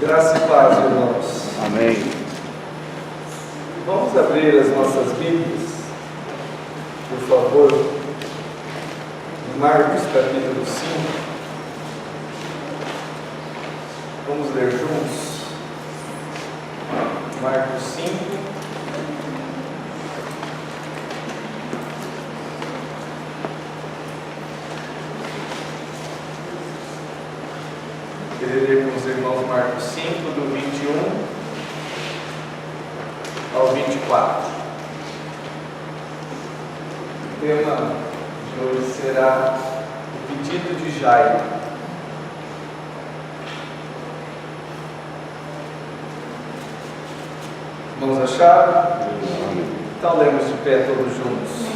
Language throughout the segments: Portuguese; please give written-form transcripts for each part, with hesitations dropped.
Graça e paz, irmãos. Amém. Vamos abrir as nossas Bíblias, por favor, em Marcos capítulo 5. Vamos ler juntos. Marcos 5. Queria ler com os irmãos Marcos 5, do 21 ao 24. O tema de hoje será o pedido de Jairo. Vamos achar? Então lemos de pé todos juntos.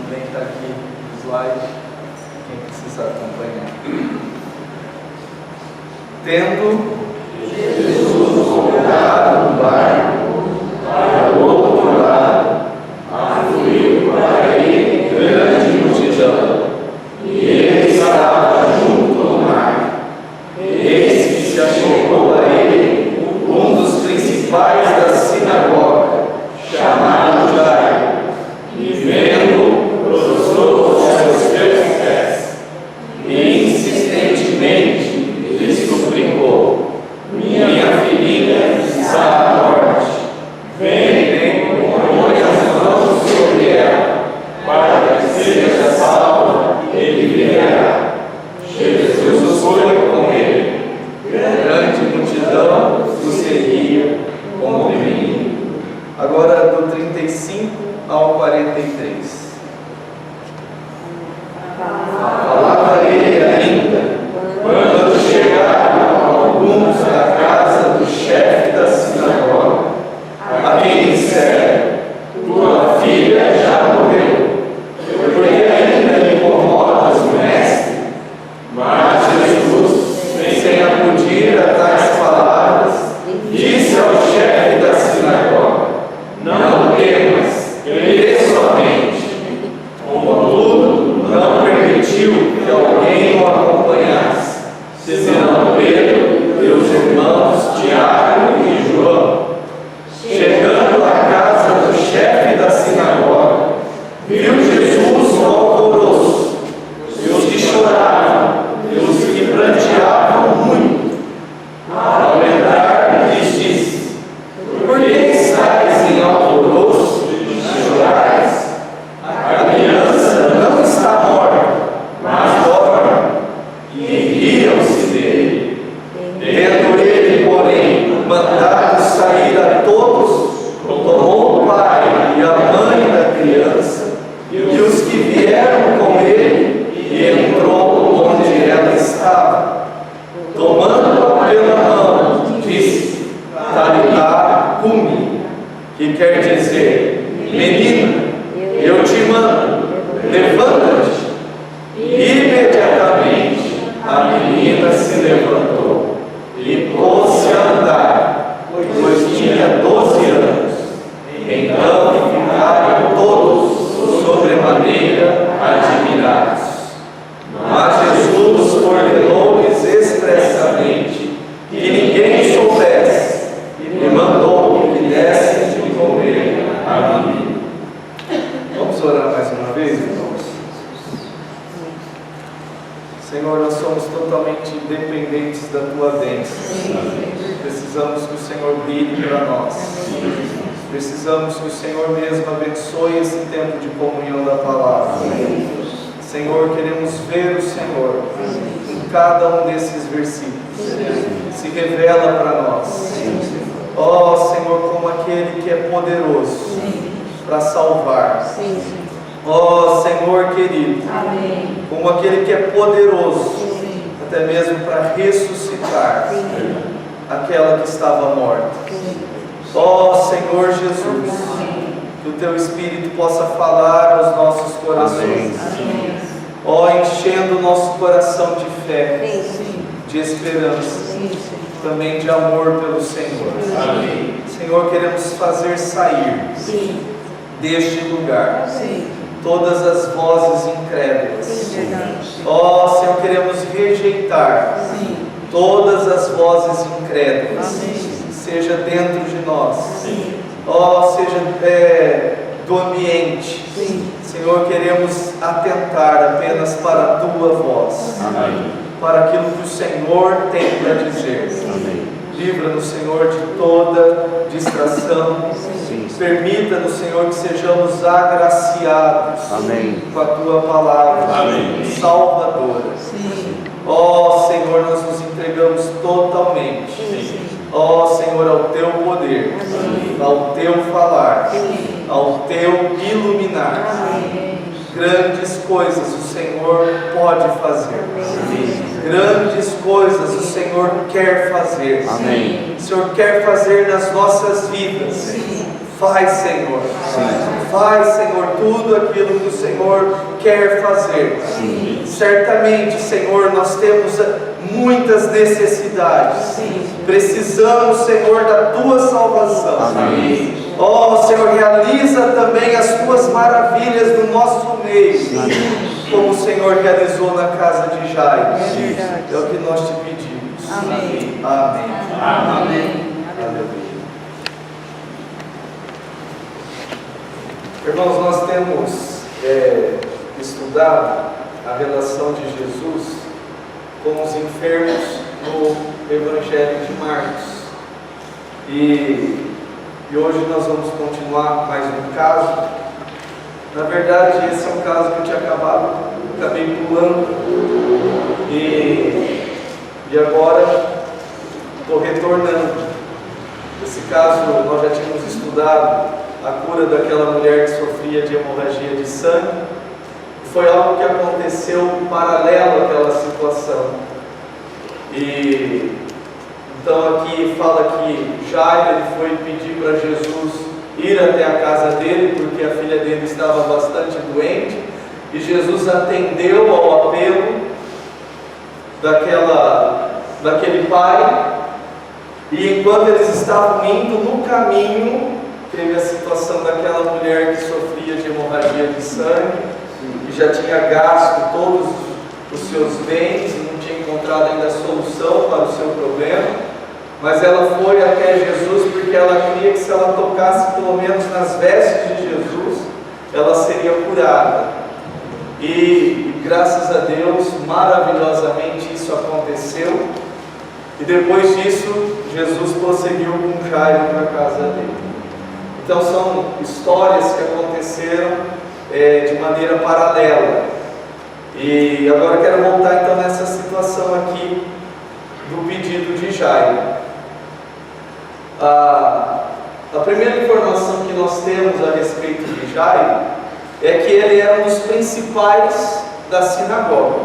Também está aqui o slide. Quem precisa acompanhar. Tendo Jesus colocado no barco para o outro lado, afluiu para ele grande multidão, e ele estava junto ao mar. Eis que se achegou a ele um dos principais da sinagoga, chamado Jairo, e vendo, prostrou aos seus pés e insistentemente lhe suplicou: minha filhinha está à morte, vem, põe as mãos sobre ela, para que seja salva e viverá. Jesus foi com ele, grande multidão o seguia como menino. Agora do 35 ao 43. Falava ele ainda, quando chegaram alguns da casa do chefe da sinagoga, a quem disseram: tua filha já morreu, porque ainda lhe incomodas o mestre? Mas Jesus, sem acudir a tais palavras, disse ao chefe da sinagoga: não temas, crê somente. Contudo, não permitiu que alguém o acompanhasse, senão Pedro e os irmãos Tiago e João. Chegando à casa do chefe da sinagoga, viu Jesus no alvoroço, e os que choravam, e os que pranteavam muito. Ao entrar, lhes disse: por que estáis em alvoroço e chorais? A criança não está morta, mas dorme. E riam-se dele. Tendo ele, porém, mandado sair a todos, tomou o pai e a mãe da criança e os que vieram com ele, e entrou onde ela estava. Tomando-a pela mão, disse: Talitá cumi, que quer dizer: menina, eu te mando, levanta-te. Imediatamente a menina se levantou e pôs-se a andar, pois tinha 12 anos. Então ficaram todos sobremaneira admirados. Mas Jesus ordenou-lhes expressamente que ninguém soubesse, e mandou que dessem de comer a menina. Vamos orar mais uma vez, irmãos? Senhor, nós somos totalmente dependentes da Tua bênção. Precisamos que o Senhor brilhe para nós. Precisamos que o Senhor mesmo abençoe esse tempo de comunhão da palavra. Senhor, queremos ver o Senhor em cada um desses versículos. Se revela para nós. Ó Senhor, como aquele que é poderoso para salvar. Ó Senhor querido, como aquele que é poderoso até mesmo para ressuscitar aquela que estava morta. Ó Senhor Jesus, que o Teu Espírito possa falar aos nossos corações. Ó, enchendo o nosso coração de fé, de esperança, também de amor pelo Senhor. Senhor, queremos fazer sair deste lugar todas as vozes incrédulas. Sim. Ó Senhor, queremos rejeitar Sim. todas as vozes incrédulas, Amém. seja dentro de nós, Sim. ó, seja do ambiente. Sim. Senhor, queremos atentar apenas para a Tua voz, Amém. para aquilo que o Senhor tem para dizer. Amém. Livra-nos, Senhor, de toda distração. Sim. Permita-nos, Senhor, que sejamos agraciados Amém. com a Tua palavra Amém. salvadora. Sim. Ó Senhor, nós nos entregamos totalmente, Sim. ó Senhor, ao Teu poder, Amém. ao Teu falar, Sim. ao Teu iluminar. Amém. Grandes coisas o Senhor pode fazer. Amém. Grandes coisas o Senhor quer fazer. Amém. O Senhor quer fazer nas nossas vidas. Sim. Faz, Senhor. Sim. Faz, Senhor, tudo aquilo que o Senhor quer fazer. Sim. Certamente, Senhor, nós temos muitas necessidades. Sim. Precisamos, Senhor, da Tua salvação. Amém. Ó Senhor, realiza também as Tuas maravilhas no nosso meio, como o Senhor realizou na casa de Jairo. É verdade. É o que nós te pedimos. Amém. Amém. Amém. Aleluia. Irmãos, nós temos estudado a relação de Jesus com os enfermos no Evangelho de Marcos. E hoje nós vamos continuar mais um caso. Na verdade, esse é um caso que eu tinha acabei pulando. E agora estou retornando. Esse caso nós já tínhamos estudado a cura daquela mulher que sofria de hemorragia de sangue. Foi algo que aconteceu paralelo àquela situação. E então aqui fala que Jairo ele foi pedir para Jesus ir até a casa dele, porque a filha dele estava bastante doente, e Jesus atendeu ao apelo daquele pai, e enquanto eles estavam indo no caminho, teve a situação daquela mulher que sofria de hemorragia de sangue, que já tinha gasto todos os seus bens e não tinha encontrado ainda a solução para o seu problema. Mas ela foi até Jesus porque ela queria que, se ela tocasse pelo menos nas vestes de Jesus, ela seria curada. E graças a Deus, maravilhosamente isso aconteceu. E depois disso, Jesus prosseguiu com Jairo para a casa dele. Então são histórias que aconteceram de maneira paralela. E agora eu quero voltar então nessa situação aqui do pedido de Jairo. A primeira informação que nós temos a respeito de Jairo é que ele era um dos principais da sinagoga.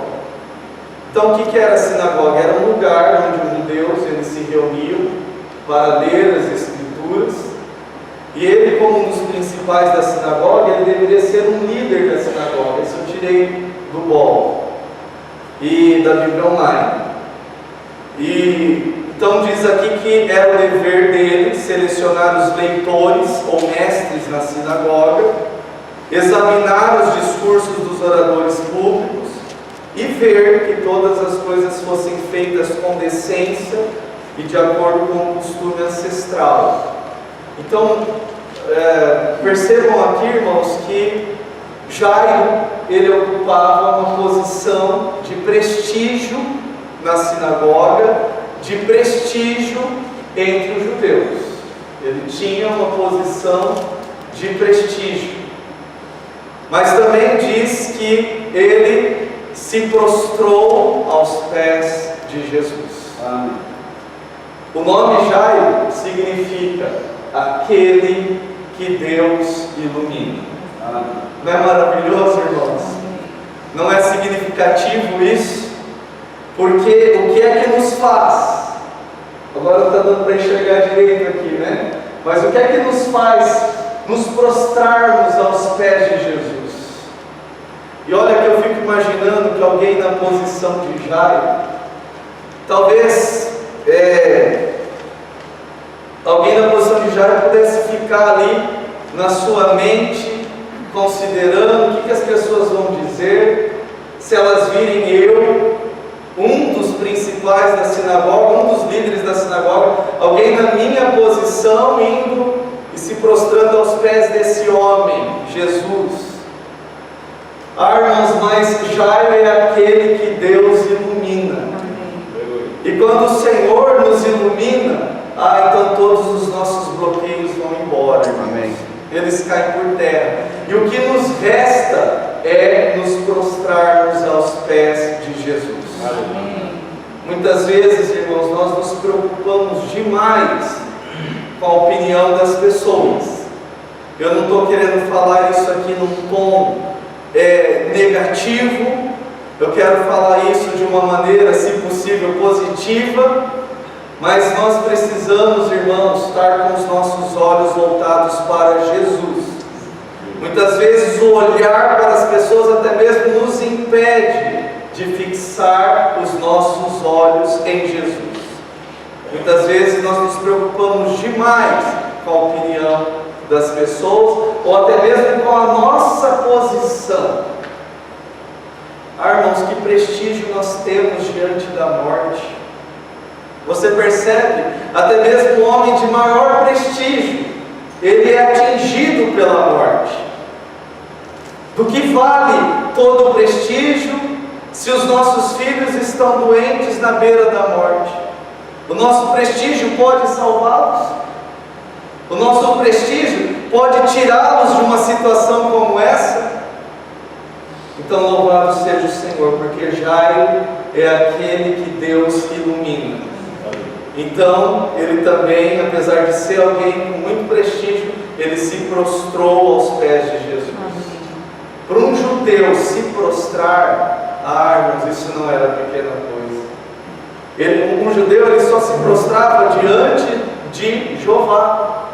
Então o que era a sinagoga? Era um lugar onde os judeus eles se reuniam para ler as escrituras, e ele, como um dos principais da sinagoga, ele deveria ser um líder da sinagoga. Isso eu tirei do BOL e da Bíblia Online. Então diz aqui que era o dever dele selecionar os leitores ou mestres na sinagoga, examinar os discursos dos oradores públicos e ver que todas as coisas fossem feitas com decência e de acordo com o costume ancestral. Então, percebam aqui, irmãos, que Jairo, ele ocupava uma posição de prestígio na sinagoga, de prestígio entre os judeus. Ele tinha uma posição de prestígio. Mas também diz que ele se prostrou aos pés de Jesus. Amém. O nome Jairo significa aquele que Deus ilumina. Amém. Não é maravilhoso, irmãos? Não é significativo isso? Porque o que é que nos faz? Agora não está dando para enxergar direito aqui, né? Mas o que é que nos faz nos prostrarmos aos pés de Jesus? E olha que eu fico imaginando que alguém na posição de Jairo, talvez alguém na posição de Jairo pudesse ficar ali na sua mente considerando o que as pessoas vão dizer, se elas virem eu, um dos principais da sinagoga, um dos líderes da sinagoga, alguém na minha posição indo e se prostrando aos pés desse homem, Jesus. Irmãos, mas Jairo é aquele que Deus ilumina. E quando o Senhor nos ilumina, então todos os nossos bloqueios vão embora. Amém. Eles caem por terra. E o que nos resta é nos prostrarmos aos pés de Jesus. Amém. Muitas vezes, irmãos, nós nos preocupamos demais com a opinião das pessoas. Eu não estou querendo falar isso aqui num tom negativo. Eu quero falar isso de uma maneira, se possível, positiva. Mas nós precisamos, irmãos, estar com os nossos olhos voltados para Jesus. Muitas vezes o olhar para as pessoas até mesmo nos impede de fixar os nossos olhos em Jesus. Muitas vezes nós nos preocupamos demais com a opinião das pessoas, ou até mesmo com a nossa posição. Irmãos, que prestígio nós temos diante da morte. Você percebe? Até mesmo o homem de maior prestígio, ele é atingido pela morte. Do que vale todo o prestígio se os nossos filhos estão doentes na beira da morte? O nosso prestígio pode salvá-los? O nosso prestígio pode tirá-los de uma situação como essa? Então louvado seja o Senhor, porque Jairo é aquele que Deus ilumina. Então ele também, apesar de ser alguém com muito prestígio, ele se prostrou aos pés de Jesus. Para um judeu se prostrar, irmãos, isso não era pequena coisa. Um judeu ele só se prostrava diante de Jeová.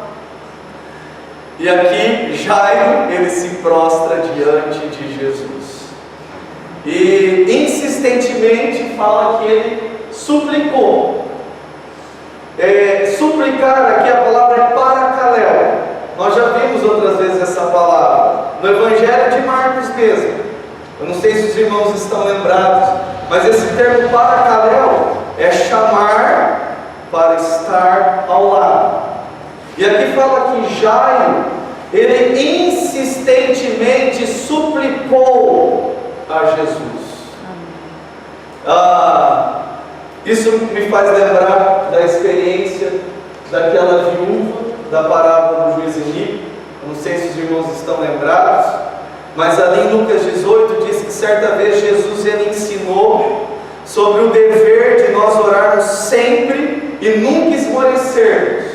E aqui Jairo ele se prostra diante de Jesus. E insistentemente fala que ele suplicou. Suplicar aqui a palavra é paracaléu. Nós já vimos outras vezes essa palavra no Evangelho de Marcos mesmo. Eu não sei se os irmãos estão lembrados, mas esse termo paracaléu é chamar para estar ao lado. E aqui fala que Jairo, ele insistentemente suplicou a Jesus. Isso me faz lembrar da experiência daquela viúva da parábola do juiz iníquo. Não sei se os irmãos estão lembrados, mas ali em Lucas 18 diz que certa vez Jesus ele ensinou sobre o dever de nós orarmos sempre e nunca esmorecermos.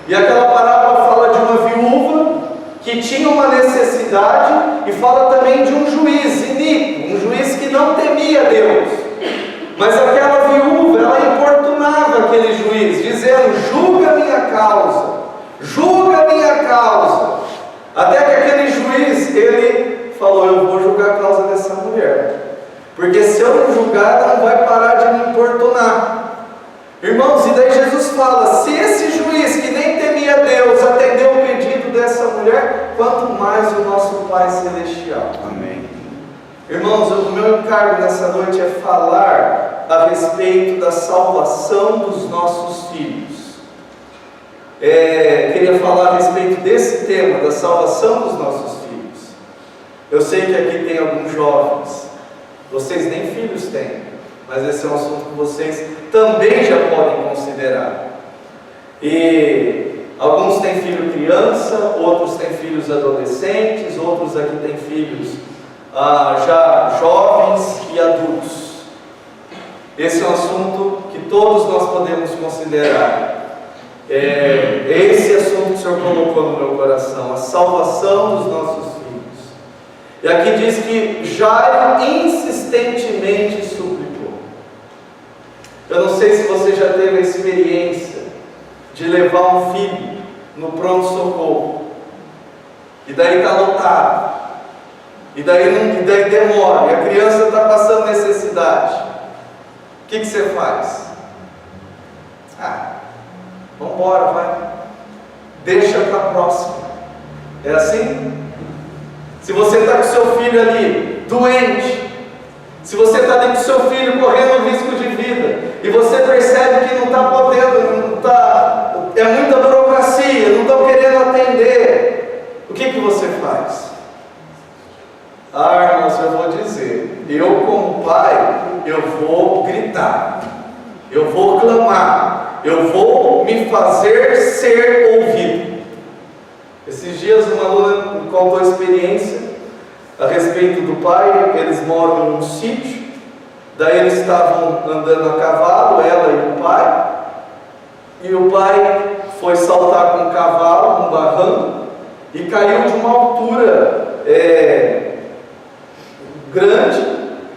E aquela parábola fala de uma viúva que tinha uma necessidade e fala também de um juiz iníquo, um juiz que não temia Deus. Mas aquela viúva, ela importunava aquele juiz, dizendo: julga minha causa, julga minha causa. Até que aquele juiz, ele falou: eu vou julgar a causa dessa mulher, porque se eu não julgar, ela não vai parar de me importunar. Irmãos, e daí Jesus fala: se esse juiz que nem temia Deus atendeu o pedido dessa mulher, quanto mais o nosso Pai Celestial. Amém. Irmãos, o meu encargo nessa noite é falar a respeito da salvação dos nossos filhos. Queria falar a respeito desse tema, da salvação dos nossos filhos. Eu sei que aqui tem alguns jovens, vocês nem filhos têm, mas esse é um assunto que vocês também já podem considerar. E alguns têm filho criança, outros têm filhos adolescentes, outros aqui têm filhos já jovens e adultos. Esse é um assunto que todos nós podemos considerar. Esse assunto que o Senhor colocou no meu coração, a salvação dos nossos filhos. E aqui diz que Jairo insistentemente suplicou. Eu não sei se você já teve a experiência de levar um filho no pronto-socorro, e daí está lotado, e daí demora, e a criança está passando necessidade. O que você faz? Vamos embora, vai. Deixa para a próxima. É assim? Se você está com seu filho ali doente, se você está ali com seu filho correndo risco de vida, e você percebe que não está podendo, é muita burocracia, não estão querendo atender, o que você faz? Irmãos, eu vou dizer, eu como pai, eu vou gritar, eu vou clamar, eu vou me fazer ser ouvido. Esses dias uma aluna me contou a experiência a respeito do pai. Eles moram num sítio, daí eles estavam andando a cavalo, ela e o pai foi saltar com o cavalo num barranco e caiu de uma altura grande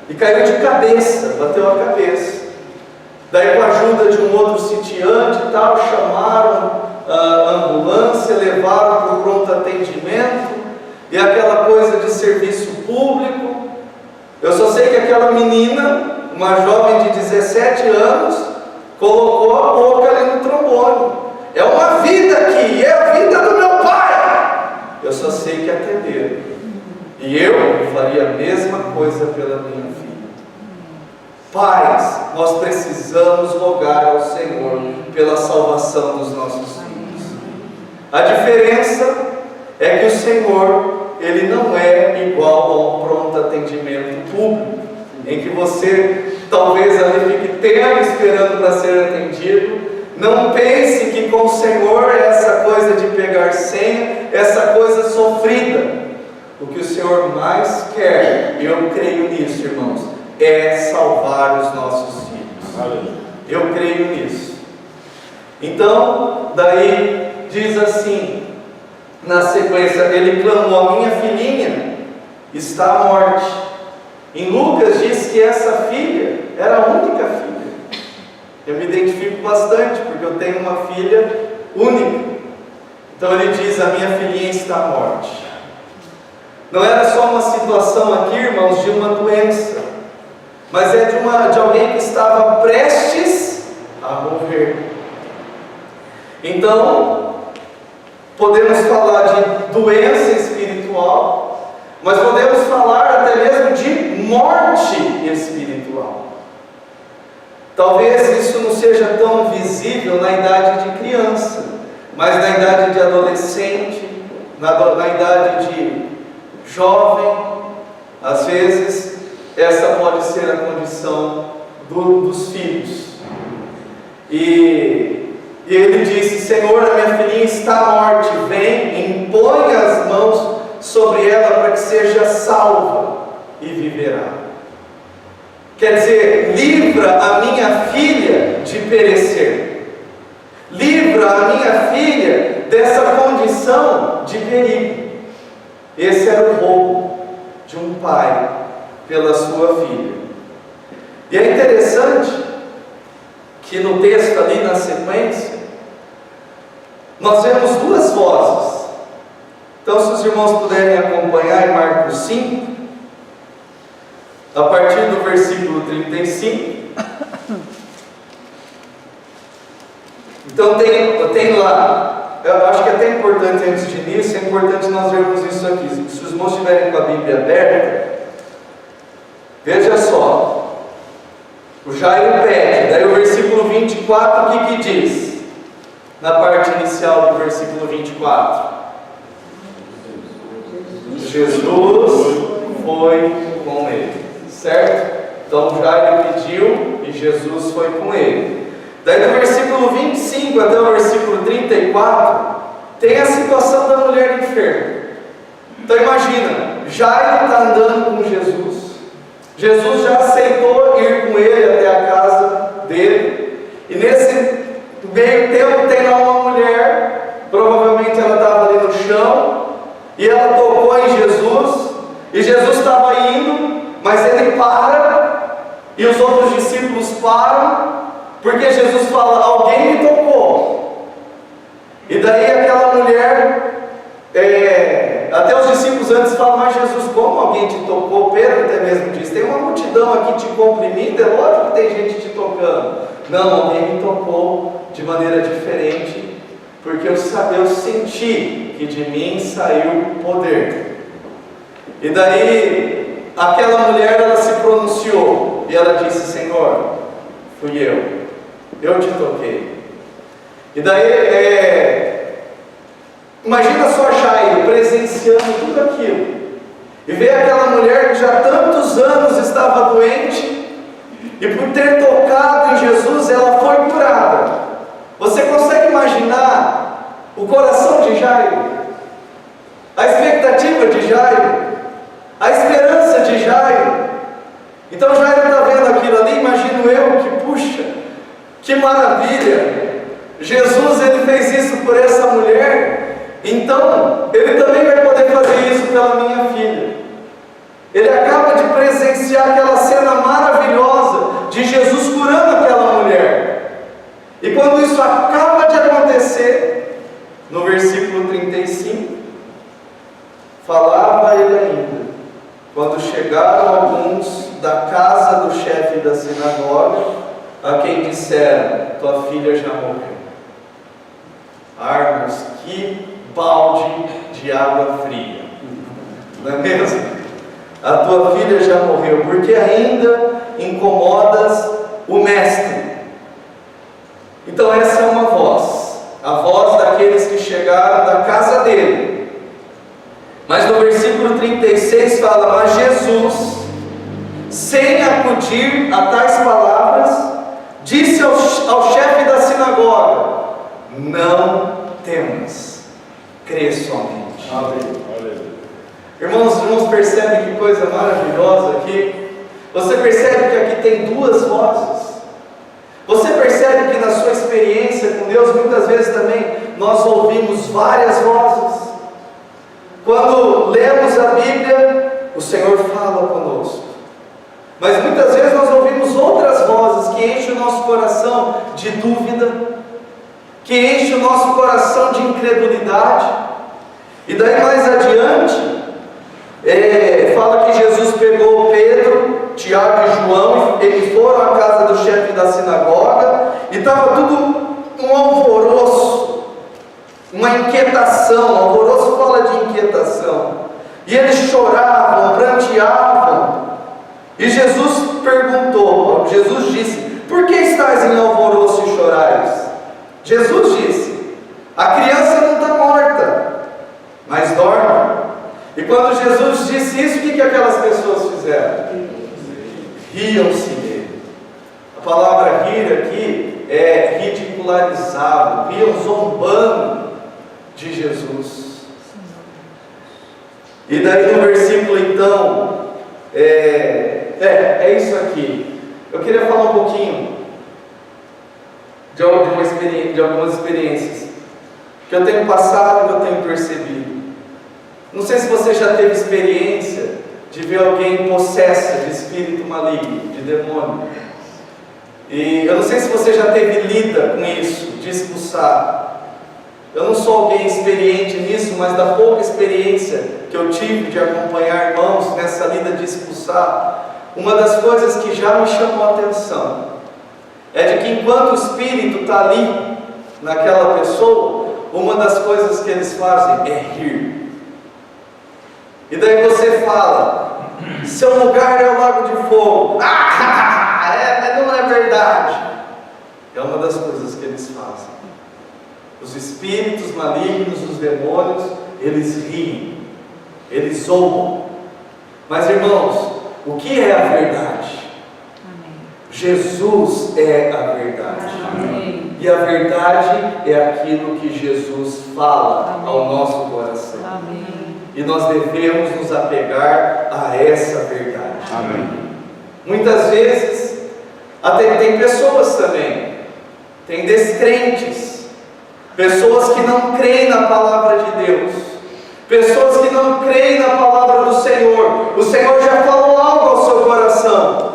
e caiu de cabeça, bateu a cabeça. Daí, com a ajuda de um outro sitiante e tal, chamaram a ambulância, levaram para o pronto atendimento, e aquela coisa de serviço público. Eu só sei que aquela menina, uma jovem de 17 anos, colocou a boca ali no trombone. É uma vida aqui, é a vida do meu pai. Eu só sei que atenderam. E eu faria a mesma coisa pela minha filha. Pais, nós precisamos rogar ao Senhor pela salvação dos nossos filhos. A diferença é que o Senhor, Ele não é igual a um pronto atendimento público, em que você talvez ali fique tempo esperando para ser atendido. Não pense que com o Senhor é essa coisa de pegar senha, essa coisa sofrida. O que o Senhor mais quer, eu creio nisso, irmãos, é salvar os nossos filhos. Eu creio nisso. Então, daí diz assim, na sequência, ele clamou: a minha filhinha está à morte. Em Lucas diz que essa filha era a única filha. Eu me identifico bastante, porque eu tenho uma filha única. Então ele diz: a minha filhinha está à morte. Não era só uma situação aqui, irmãos, de uma doença, mas é de alguém que estava prestes a morrer. Então, podemos falar de doença espiritual, mas podemos falar até mesmo de morte espiritual. Talvez isso não seja tão visível na idade de criança, mas na idade de adolescente, na idade de jovem, às vezes essa pode ser a condição dos filhos. E ele disse: Senhor, a minha filhinha está à morte, vem, impõe as mãos sobre ela para que seja salva e viverá. Quer dizer, livra a minha filha de perecer, livra a minha filha dessa condição de perigo. Esse era o rogo de um pai pela sua filha. E é interessante que no texto ali na sequência, nós vemos duas vozes. Então, se os irmãos puderem acompanhar em Marcos 5, a partir do versículo 35. Então tem lá, eu acho que é até importante antes de início, é importante nós vermos isso aqui. Se os irmãos estiverem com a Bíblia aberta, veja só, o Jairo pede, daí o versículo 24, o que diz? Na parte inicial do versículo 24: Jesus foi com ele, certo? Então Jairo pediu e Jesus foi com ele. Daí do versículo 25 até o versículo 34, tem a situação da mulher enferma. Então imagina, Jairo está andando com Jesus, Jesus já aceitou ir com ele até a casa dele, e nesse meio tempo tem lá uma mulher, provavelmente ela estava ali no chão, e ela tocou em Jesus, e Jesus estava indo, mas ele para, e os outros discípulos param, porque Jesus fala: alguém me tocou. E daí aquela mulher, até os discípulos antes falam: mas Jesus, como alguém te tocou? Pedro até mesmo diz: tem uma multidão aqui te comprimindo, é lógico que tem gente te tocando. Não, alguém me tocou de maneira diferente, porque eu senti que de mim saiu poder. E daí, aquela mulher, ela se pronunciou, e ela disse: Senhor, fui eu te toquei. E daí, imagina só Jairo presenciando tudo aquilo, e ver aquela mulher que já há tantos anos estava doente, e por ter tocado em Jesus, ela foi curada. Você consegue imaginar o coração de Jairo? A expectativa de Jairo? A esperança de Jairo? Então Jairo está vendo aquilo ali, imagino eu, que puxa, que maravilha, Jesus ele fez isso por essa mulher, então ele também vai poder fazer isso pela minha filha. Ele acaba de presenciar aquela cena maravilhosa de Jesus curando aquela mulher. E quando isso acaba de acontecer, no versículo 35, falava ele ainda, quando chegaram alguns da casa do chefe da sinagoga, a quem disseram: tua filha já morreu. Argos, que balde de água fria, não é mesmo? A tua filha já morreu, porque ainda incomodas o mestre. Então essa é uma voz, a voz daqueles que chegaram da casa dele. Mas no versículo 36 fala: mas Jesus, sem acudir a tais palavras, disse ao chefe da sinagoga: não temas, crê somente. Amém. Irmãos, os irmãos percebem que coisa maravilhosa aqui? Você percebe que aqui tem duas vozes. Você percebe que na sua experiência com Deus, muitas vezes também nós ouvimos várias vozes. Quando lemos a Bíblia, o Senhor fala conosco. Mas muitas vezes nós ouvimos outras vozes que enchem o nosso coração de dúvida, que enchem o nosso coração de incredulidade. E daí mais adiante, fala que Jesus pegou Pedro, Tiago e João, eles foram à casa do chefe da sinagoga, e estava tudo um alvoroço, uma inquietação. Alvoroço fala de inquietação, e eles choravam, pranteavam, e Jesus perguntou, Jesus disse: por que estáis em alvoroço e chorais? Jesus disse: a criança não está morta, mas dorme. E quando Jesus disse isso, o que aquelas pessoas fizeram? Riam-se dele. A palavra rir aqui é ridicularizado, riam zombando de Jesus. E daí no versículo então, é isso aqui. Eu queria falar um pouquinho de algumas experiências que eu tenho passado e que eu tenho percebido. Não sei se você já teve experiência de ver alguém possessa de espírito maligno, de demônio. E eu não sei se você já teve lida com isso, de expulsar. Eu não sou alguém experiente nisso, mas da pouca experiência que eu tive de acompanhar irmãos nessa lida de expulsar, uma das coisas que já me chamou a atenção é de que enquanto o espírito está ali, naquela pessoa, uma das coisas que eles fazem é rir. E daí você fala: seu lugar é o lago de fogo. Não é verdade. É uma das coisas que eles fazem. Os espíritos malignos, os demônios, eles riem, eles zombam. Mas irmãos, o que é a verdade? Amém. Jesus é a verdade. Amém. E a verdade é aquilo que Jesus fala. Amém. Ao nosso coração. Amém. E nós devemos nos apegar a essa verdade. Amém. Muitas vezes, até tem pessoas também, tem descrentes, pessoas que não creem na palavra de Deus, pessoas que não creem na palavra do Senhor. O Senhor já falou algo ao seu coração,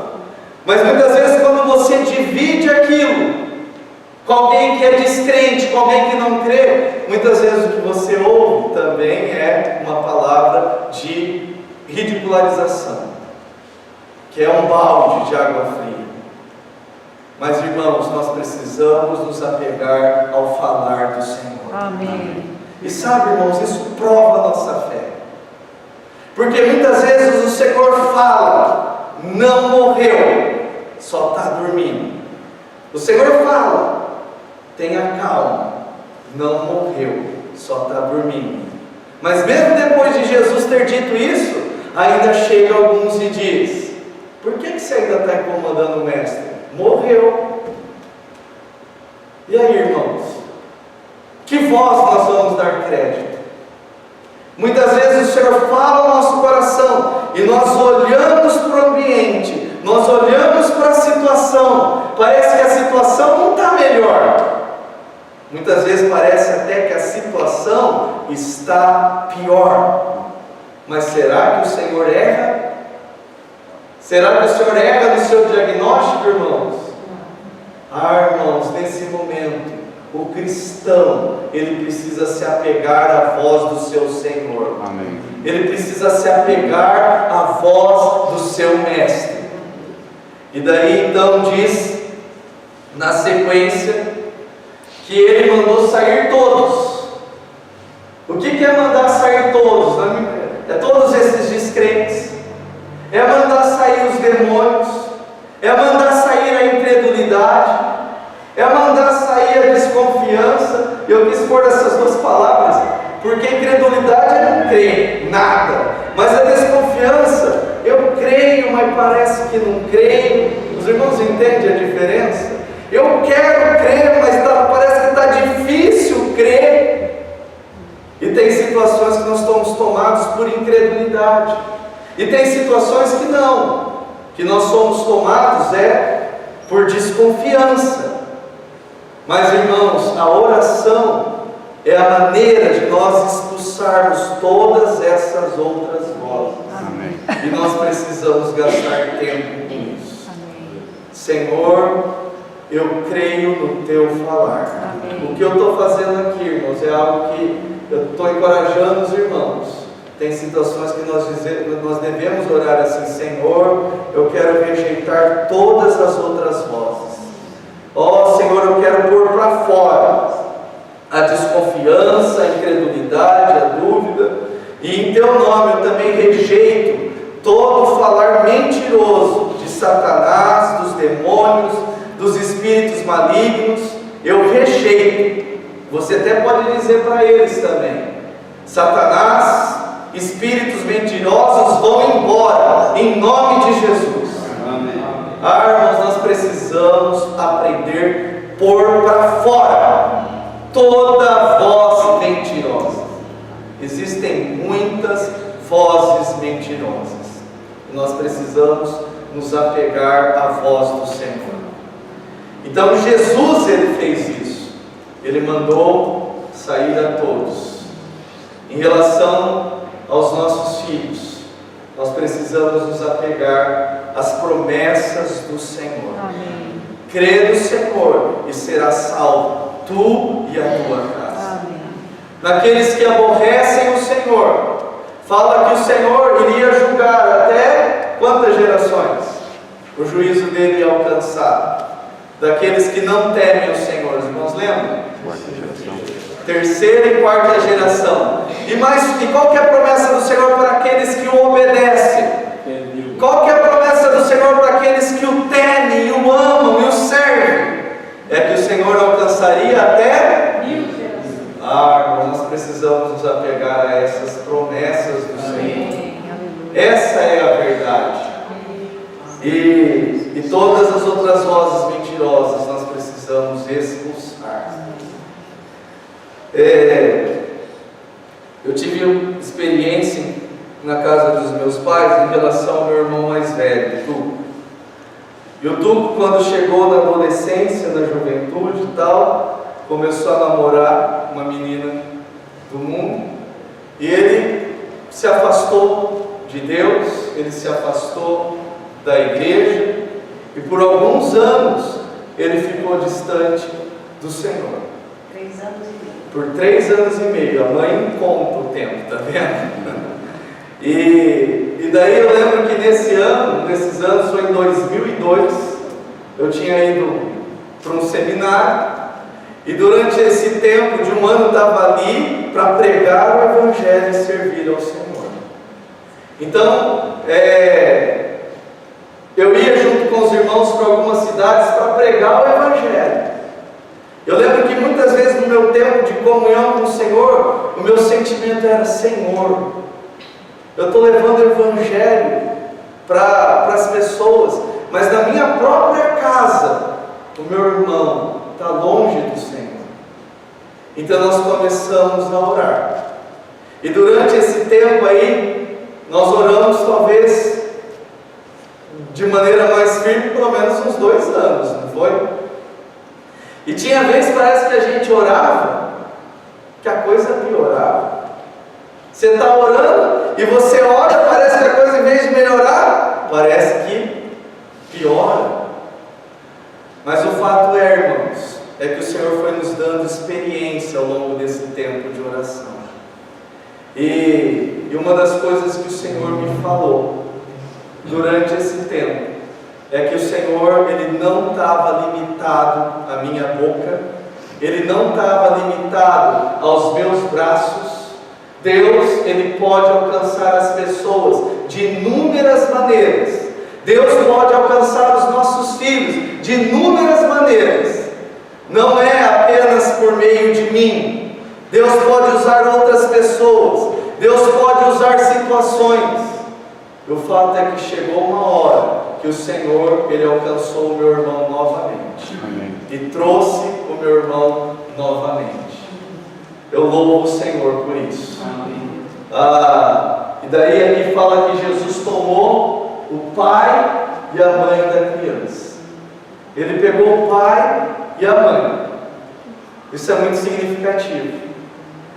mas muitas vezes quando você divide aquilo com alguém que é descrente, com alguém que não crê, muitas vezes o que você ouve também é uma palavra de ridicularização, que é um balde de água fria. Mas irmãos, nós precisamos nos apegar ao falar do Senhor. Amém. E sabe, irmãos, isso prova a nossa fé. Porque muitas vezes o Senhor fala, não morreu, só está dormindo. O Senhor fala, tenha calma, não morreu, só está dormindo. Mas mesmo depois de Jesus ter dito isso, ainda chega alguns e diz: por que você ainda está incomodando o mestre? Morreu. E aí, irmãos? Que voz nós vamos dar crédito? Muitas vezes o Senhor fala ao nosso coração e nós olhamos para o ambiente, nós olhamos para a situação, parece que a situação não está melhor. Muitas vezes parece até que a situação está pior. Mas será que o Senhor erra? Será que o Senhor erra no seu diagnóstico, irmãos? Irmãos, nesse momento, o cristão, ele precisa se apegar à voz do seu Senhor. Amém. Ele precisa se apegar à voz do seu mestre. E daí então diz, na sequência, que ele mandou sair todos. O que é mandar sair todos? É todos esses descrentes, é mandar sair os demônios, é mandar sair a incredulidade, é mandar sair a desconfiança. Eu quis pôr essas duas palavras, porque incredulidade eu não creio, nada, mas a desconfiança, eu creio, mas parece que não creio. Os irmãos entendem a diferença? Eu quero crer, mas parece que está difícil crer. E tem situações que nós estamos tomados por incredulidade, e tem situações que não, que nós somos tomados por desconfiança. Mas, irmãos, a oração é a maneira de nós expulsarmos todas essas outras vozes. Amém. E nós precisamos gastar tempo com isso. Senhor, eu creio no Teu falar. Amém. O que eu estou fazendo aqui, irmãos, é algo que eu estou encorajando os irmãos. Tem situações que nós devemos orar assim: Senhor, eu quero rejeitar todas as outras vozes. Ó Senhor, eu quero pôr para fora a desconfiança, a incredulidade, a dúvida, e em Teu nome eu também rejeito todo falar mentiroso de Satanás, dos demônios, dos espíritos malignos. Eu rejeito. Você até pode dizer para eles também: Satanás, espíritos mentirosos, vão embora, em nome de Jesus. Amém. Irmãos, nós precisamos aprender a pôr para fora toda voz mentirosa. Existem muitas vozes mentirosas, e nós precisamos nos apegar à voz do Senhor. Então Jesus, ele fez isso. Ele mandou sair a todos. Em relação aos nossos filhos, nós precisamos nos apegar às promessas do Senhor. Amém. Crê no Senhor e será salvo, tu e a tua casa. Amém. Naqueles que aborrecem o Senhor, fala que o Senhor iria julgar até quantas gerações? O juízo dele ia alcançar. Daqueles que não temem o Senhor, os irmãos lembram? Quarta geração. Terceira e quarta geração. E qual que é a promessa do Senhor para aqueles que o obedecem? Qual que é a promessa do Senhor para aqueles que o temem, o amam e o servem? É que o Senhor alcançaria até 1000 gerações. Irmãos, nós precisamos nos apegar a essas promessas do Senhor. Essa é a verdade. E todas as outras vozes mentirosas nós precisamos expulsar. Eu tive experiência na casa dos meus pais em relação ao meu irmão mais velho, o Tuco. E o Tuco, quando chegou na adolescência, na juventude e tal, começou a namorar uma menina do mundo, e ele se afastou de Deus, ele se afastou da igreja, e por alguns anos ele ficou distante do Senhor. 3 anos e meio. Por 3 anos e meio, a mãe conta o tempo, tá vendo? E daí eu lembro que nesses anos, foi em 2002, eu tinha ido para um seminário, e durante esse tempo de um ano eu estava ali para pregar o Evangelho e servir ao Senhor. Então, eu ia junto com os irmãos para algumas cidades para pregar o Evangelho. Eu lembro que muitas vezes no meu tempo de comunhão com o Senhor, o meu sentimento era: Senhor, eu estou levando o Evangelho para as pessoas, mas na minha própria casa, o meu irmão está longe do Senhor. Então nós começamos a orar. E durante esse tempo aí, nós oramos talvez de maneira mais firme, pelo menos uns 2 anos, não foi? E tinha vezes, parece que a gente orava, que a coisa piorava. Você está orando e você ora, parece que a coisa, em vez de melhorar, parece que piora. Mas o fato é, irmãos, é que o Senhor foi nos dando experiência ao longo desse tempo de oração. E uma das coisas que o Senhor me falou durante esse tempo é que o Senhor, Ele não estava limitado à minha boca, Ele não estava limitado aos meus braços. Deus, Ele pode alcançar as pessoas de inúmeras maneiras. Deus pode alcançar os nossos filhos de inúmeras maneiras. Não é apenas por meio de mim. Deus pode usar outras pessoas. Deus pode usar situações. O fato é que chegou uma hora que o Senhor, Ele alcançou o meu irmão novamente. Amém. E trouxe o meu irmão novamente. Eu louvo o Senhor por isso. Amém. E daí aqui fala que Jesus tomou o pai e a mãe da criança. Ele pegou o pai e a mãe. Isso é muito significativo.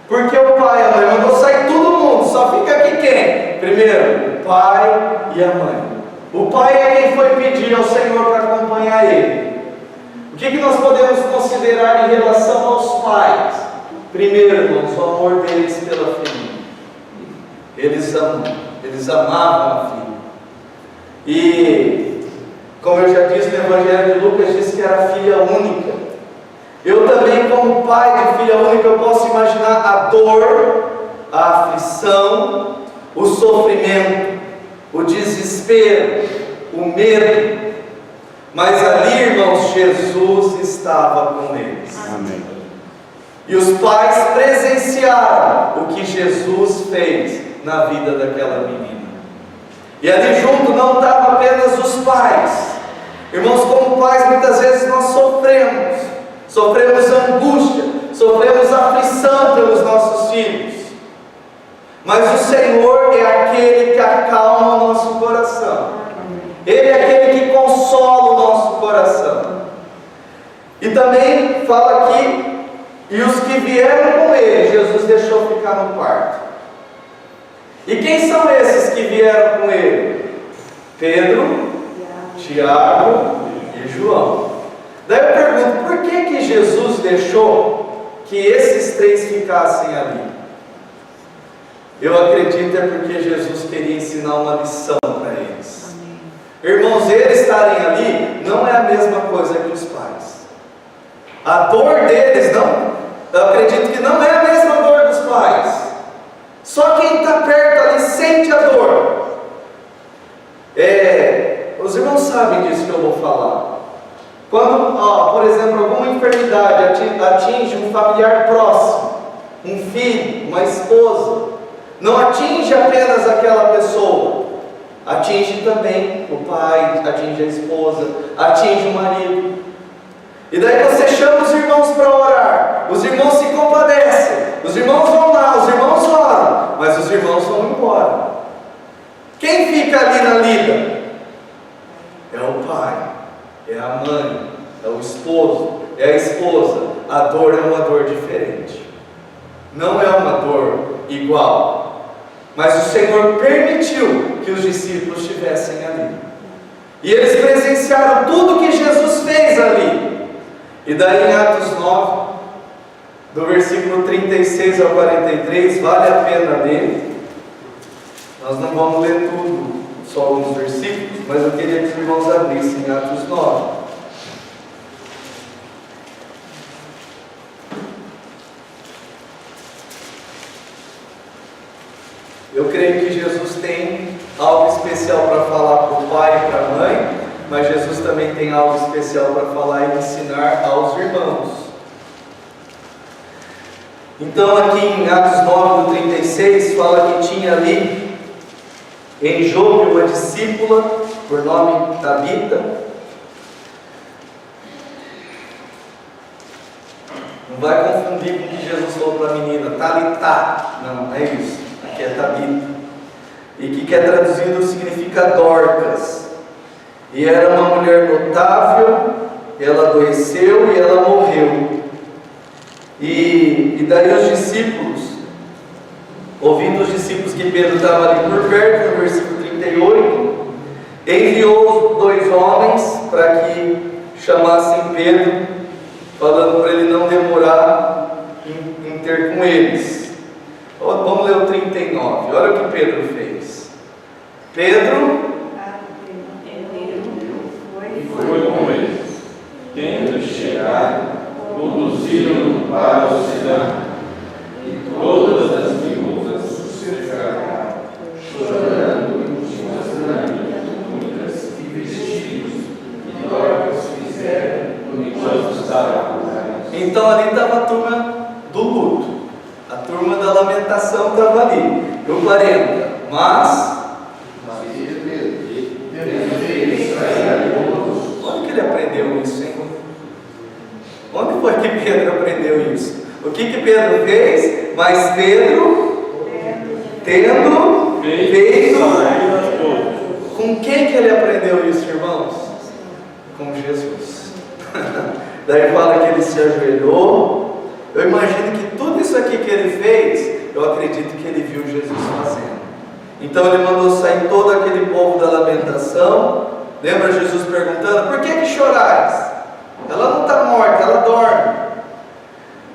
Porque o pai e a mãe mandou sair todo mundo, só fica aqui quem? Primeiro, o pai e a mãe. O pai é quem foi pedir ao Senhor para acompanhar ele. O que nós podemos considerar em relação aos pais? Primeiro, irmãos, o amor deles pela filha. Eles amavam a filha. E, como eu já disse no Evangelho de Lucas, diz que era filha única. Eu também, como pai de filha única, eu posso imaginar a dor, a aflição, o sofrimento, o desespero, o medo. Mas ali, irmãos, Jesus estava com eles. Amém. E os pais presenciaram o que Jesus fez na vida daquela menina. E ali junto não estavam apenas os pais. Irmãos, como pais, muitas vezes nós sofremos angústia, sofremos aflição pelos nossos filhos. Mas o Senhor é aquele que acalma o nosso coração. Ele é aquele que consola o nosso coração. E também fala aqui, e os que vieram com ele, Jesus deixou ficar no quarto. E quem são esses que vieram com ele? Pedro, Tiago e João. Daí eu pergunto, por que Jesus deixou que esses 3 ficassem ali? Eu acredito é porque Jesus queria ensinar uma lição para eles. Amém. Irmãos, eles estarem ali não é a mesma coisa que os pais. A dor deles eu acredito que não é a mesma dor dos pais. Só quem está perto ali sente a dor. Os irmãos sabem disso que eu vou falar. Quando, por exemplo, alguma enfermidade atinge um familiar próximo, um filho, uma esposa, não atinge apenas aquela pessoa, atinge também o pai, atinge a esposa, atinge o marido. E daí você chama os irmãos para orar, os irmãos se compadecem, os irmãos vão lá, os irmãos oram, mas os irmãos vão embora. Quem fica ali na lida? É o pai, é a mãe, é o esposo, é a esposa. A dor é uma dor diferente, não é uma dor igual, mas o Senhor permitiu que os discípulos estivessem ali, e eles presenciaram tudo que Jesus fez ali. E daí em Atos 9, do versículo 36 ao 43, vale a pena ler. Nós não vamos ler tudo, só alguns versículos, mas eu queria que os irmãos abrissem em Atos 9. Eu creio que Jesus tem algo especial para falar para o pai e para a mãe, mas Jesus também tem algo especial para falar e ensinar aos irmãos. Então aqui em Atos 9, 36, fala que tinha ali em Jope uma discípula, por nome Tabita. Não vai confundir com o que Jesus falou para a menina, Talitá. Não é isso. Aqui é Tabita. E que é traduzido significa Dorcas. E era uma mulher notável, ela adoeceu e ela morreu. E daí os discípulos, ouvindo os discípulos que Pedro estava ali por perto, no versículo 38, enviou 2 homens para que chamassem Pedro, falando para ele não demorar em ter com eles. Vamos ler o 39, olha o que Pedro fez. Pedro foi com eles, tendo chegado, conduziram-no para a cidade, e todas as viúvas o cercaram, chorando e mostrando túnicas e vestidos, e Dorcas fizeram enquanto estavam. Então ali estava a turma do luto, a turma da lamentação estava ali, no 40, mas onde que ele aprendeu isso, hein? Onde foi que Pedro aprendeu isso? O que Pedro fez? Mas Pedro, tendo feito, com quem que ele aprendeu isso, irmãos? Com Jesus. Daí fala que ele se ajoelhou. Eu imagino que tudo isso aqui que ele fez, eu acredito que ele viu Jesus fazendo. Então ele mandou sair todo aquele povo da lamentação. Lembra Jesus perguntando, por que chorais? Ela não está morta, ela dorme.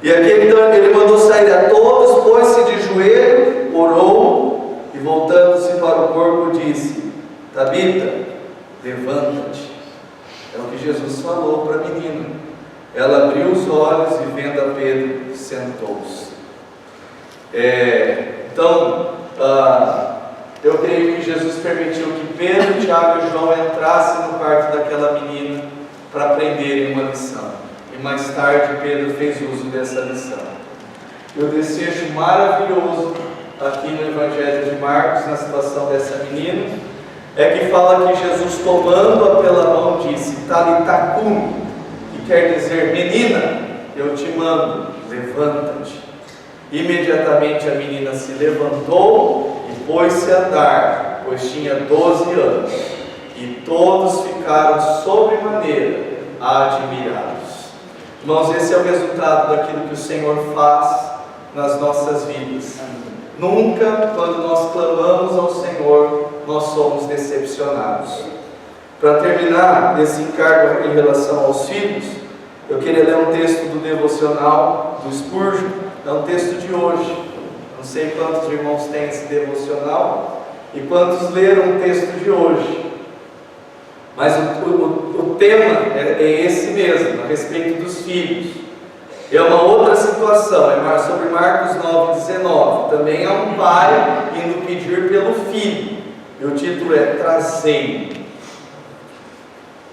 E aqui então ele mandou sair a todos, pôs-se de joelho, orou, e voltando-se para o corpo disse, Tabita, levanta-te. É o que Jesus falou para a menina. Ela abriu os olhos e vendo a Pedro, sentou-se. Eu creio que Jesus permitiu que Pedro, Tiago e João entrassem no quarto daquela menina para aprenderem uma lição. E mais tarde Pedro fez uso dessa lição. E o desejo maravilhoso aqui no Evangelho de Marcos, na situação dessa menina, é que fala que Jesus, tomando-a pela mão, disse, Talitá cumi, que quer dizer, menina, eu te mando, levanta-te. Imediatamente a menina se levantou e pôs-se a andar, pois tinha 12 anos, e todos ficaram sobremaneira admirados. Irmãos, esse é o resultado daquilo que o Senhor faz nas nossas vidas. Nunca, quando nós clamamos ao Senhor, nós somos decepcionados. Para terminar esse encargo em relação aos filhos, eu queria ler um texto do devocional do Spurgeon, é um texto de hoje. Não sei quantos irmãos têm esse devocional e quantos leram o texto de hoje. Mas o tema é esse mesmo, a respeito dos filhos. É uma outra situação, é sobre Marcos 9,19. Também é um pai indo pedir pelo filho. E o título é Trazei-o.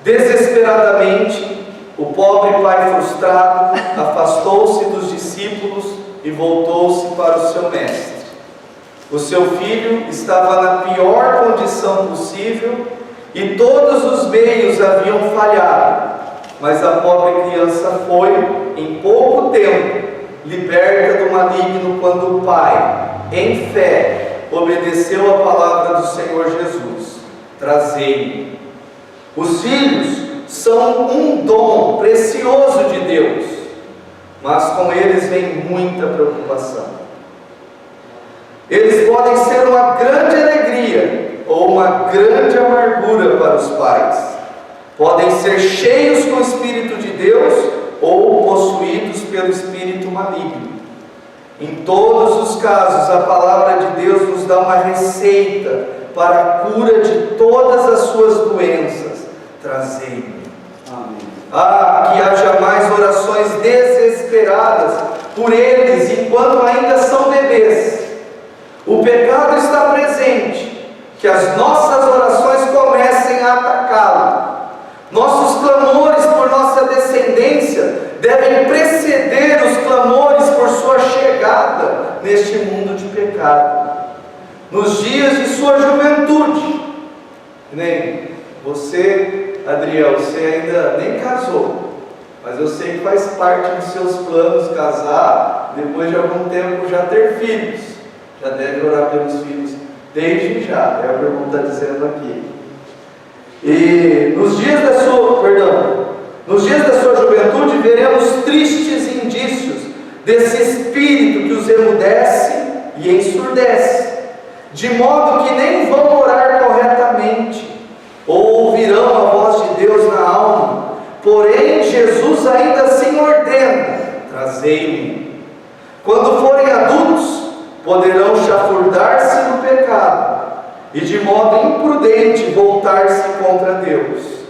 Desesperadamente, o pobre pai frustrado afastou-se dos discípulos e voltou-se para o seu mestre. O seu filho estava na pior condição possível e todos os meios haviam falhado, mas a pobre criança foi, em pouco tempo, liberta do maligno quando o pai, em fé, obedeceu a palavra do Senhor Jesus. Trazei-o. Os filhos são um dom precioso de Deus, mas com eles vem muita preocupação. Eles podem ser uma grande alegria ou uma grande amargura para os pais. Podem ser cheios com o Espírito de Deus ou possuídos pelo Espírito maligno. Em todos os casos, a palavra de Deus nos dá uma receita para a cura de todas as suas doenças. Trazei-o. Que haja mais orações desesperadas por eles enquanto ainda são bebês. O pecado está presente que as nossas orações comecem a atacá-lo. Nossos clamores por nossa descendência devem preceder os clamores por sua chegada neste mundo de pecado. Nos dias de sua juventude, nem você, Adriel, você ainda nem casou, mas eu sei que faz parte dos seus planos casar, depois de algum tempo já ter filhos. Já deve orar pelos filhos desde já, é o que o irmão está dizendo aqui. E nos dias da sua juventude veremos tristes indícios desse espírito que os emudece e ensurdece, de modo que nem vão orar corretamente, ou ouvirão a voz de Deus na alma. Porém, Jesus ainda assim ordena: trazei-me. Quando forem adultos, poderão chafurdar-se no pecado e de modo imprudente voltar-se contra Deus.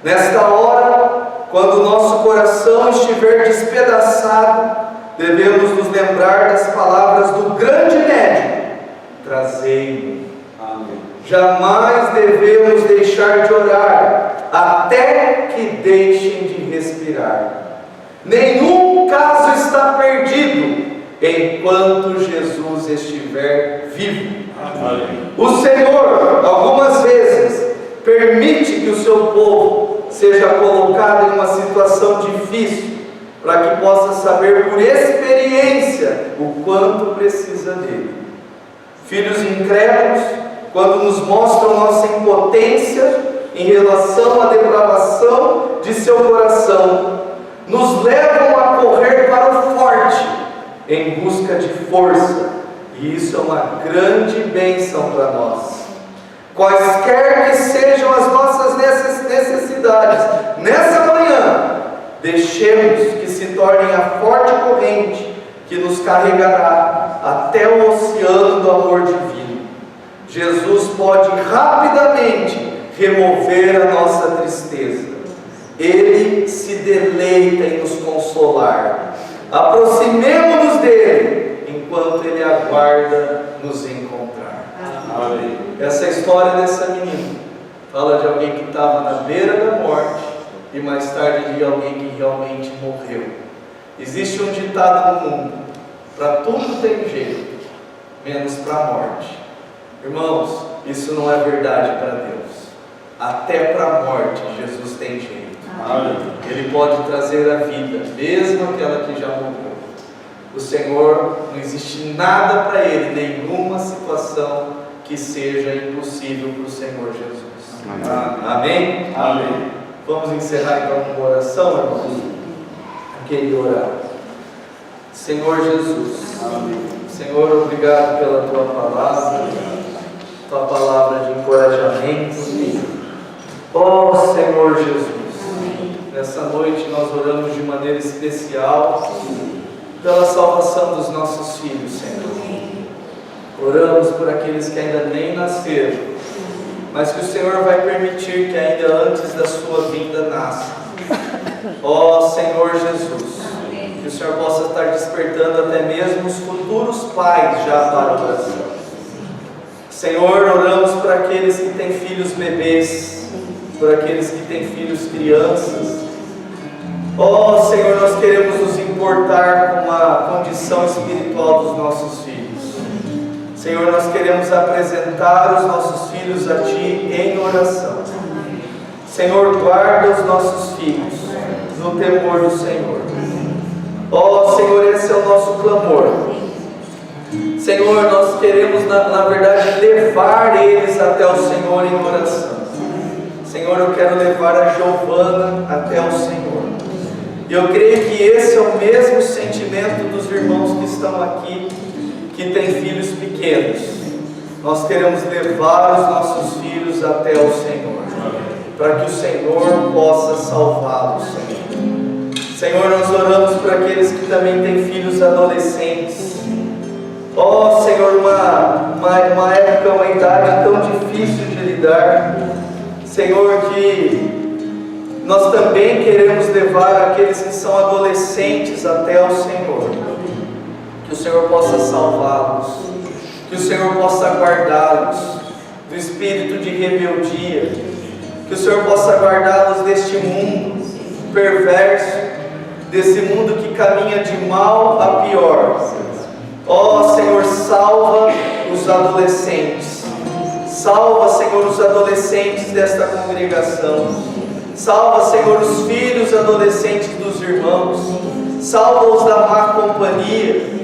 Nesta hora, quando nosso coração estiver despedaçado, devemos nos lembrar das palavras do grande médico: trazei-me. Jamais devemos deixar de orar até que deixem de respirar. Nenhum caso está perdido enquanto Jesus estiver vivo. O Senhor, algumas vezes, permite que o seu povo seja colocado em uma situação difícil, para que possa saber por experiência o quanto precisa dele. Filhos incrédulos, quando nos mostram nossa impotência em relação à depravação de seu coração, nos levam a correr para o forte em busca de força, e isso é uma grande bênção para nós. Quaisquer que sejam as nossas necessidades, nessa manhã, deixemos que se tornem a forte corrente que nos carregará até o oceano do amor divino. Jesus pode rapidamente remover a nossa tristeza. Ele se deleita em nos consolar. Aproximemo-nos dele enquanto ele aguarda nos encontrar. Amém. Essa história dessa menina fala de alguém que estava na beira da morte e mais tarde de alguém que realmente morreu. Existe um ditado no mundo: para tudo tem jeito, menos para a morte. Irmãos, isso não é verdade para Deus. Até para a morte Jesus tem jeito. Amém. Ele pode trazer a vida, mesmo aquela que já morreu. O Senhor, não existe nada para Ele, nenhuma situação que seja impossível para o Senhor Jesus. Amém? Amém. Vamos encerrar então com uma oração, irmãos. Aquele orar. Senhor Jesus, amém. Senhor, obrigado pela Tua palavra, Tua palavra de encorajamento. Ó Senhor Jesus, nessa noite nós oramos de maneira especial pela salvação dos nossos filhos, Senhor. Oramos por aqueles que ainda nem nasceram, mas que o Senhor vai permitir que ainda antes da sua vinda nasçam. Ó Senhor Jesus, que o Senhor possa estar despertando até mesmo os futuros pais já para a oração. Senhor, oramos por aqueles que têm filhos bebês, por aqueles que têm filhos crianças. Ó Senhor, nós queremos nos importar com a condição espiritual dos nossos filhos. Senhor, nós queremos apresentar os nossos filhos a Ti em oração. Senhor, guarda os nossos filhos no temor do Senhor. Ó Senhor, esse é o nosso clamor. Senhor, nós queremos na verdade levar eles até o Senhor em oração. Senhor, eu quero levar a Giovana até o Senhor. E eu creio que esse é o mesmo sentimento dos irmãos que estão aqui, que têm filhos pequenos. Nós queremos levar os nossos filhos até o Senhor, para que o Senhor possa salvá-los, Senhor. Senhor, nós oramos por aqueles que também têm filhos adolescentes. Ó Senhor, uma época, uma idade tão difícil de lidar. Senhor, que nós também queremos levar aqueles que são adolescentes até o Senhor. Que o Senhor possa salvá-los, que o Senhor possa guardá-los. do espírito de rebeldia, que o Senhor possa guardá-los deste mundo perverso, desse mundo que caminha de mal a pior. Ó Senhor, salva os adolescentes, salva, Senhor, os adolescentes desta congregação, salva, Senhor, os filhos adolescentes dos irmãos, salva-os da má companhia.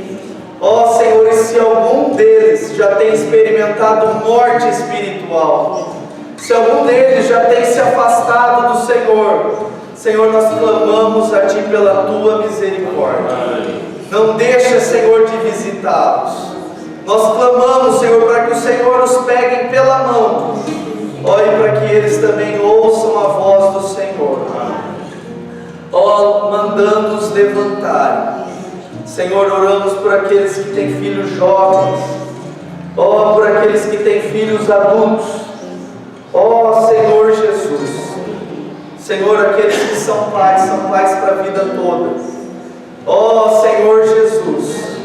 Ó Senhor, e se algum deles já tem experimentado morte espiritual, se algum deles já tem se afastado do Senhor, Senhor, nós clamamos a Ti pela Tua misericórdia. Não deixa, Senhor, de visitá-los. Nós clamamos, Senhor, para que o Senhor os pegue pela mão. Ó, e para que eles também ouçam a voz do Senhor. Ó, mandando-os levantarem. Senhor, oramos por aqueles que têm filhos jovens. Ó, por aqueles que têm filhos adultos. Ó, Senhor Jesus. Senhor, aqueles que são pais para a vida toda. Ó, Senhor Jesus,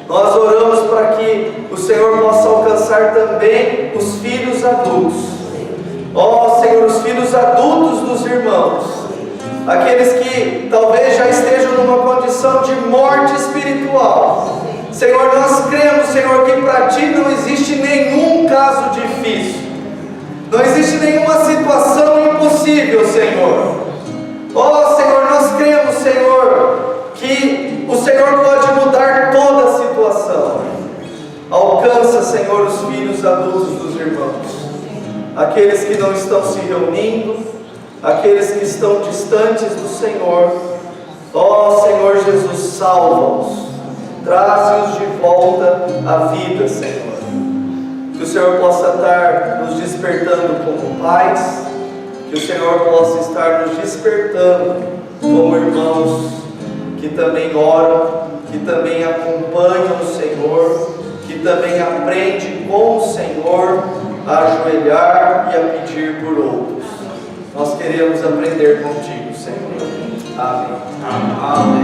nós oramos para que o Senhor possa alcançar também os filhos adultos. Ó, Senhor, os filhos adultos dos irmãos, aqueles que talvez já estejam numa condição de morte espiritual. Senhor, nós cremos, Senhor, que para Ti não existe nenhum caso difícil, não existe nenhuma situação impossível, Senhor. Ó, Senhor, nós cremos, Senhor, que o Senhor pode mudar toda a situação. Alcança, Senhor, os filhos adultos dos irmãos, aqueles que não estão se reunindo, aqueles que estão distantes do Senhor. Ó, Senhor Jesus, salva-os, traze-os de volta à vida, Senhor. Que o Senhor possa estar nos despertando como pais, que o Senhor possa estar nos despertando como irmãos que também oram, que também acompanham o Senhor, que também aprende com o Senhor a ajoelhar e a pedir por outros. Nós queremos aprender contigo, Senhor. Amém. Amém.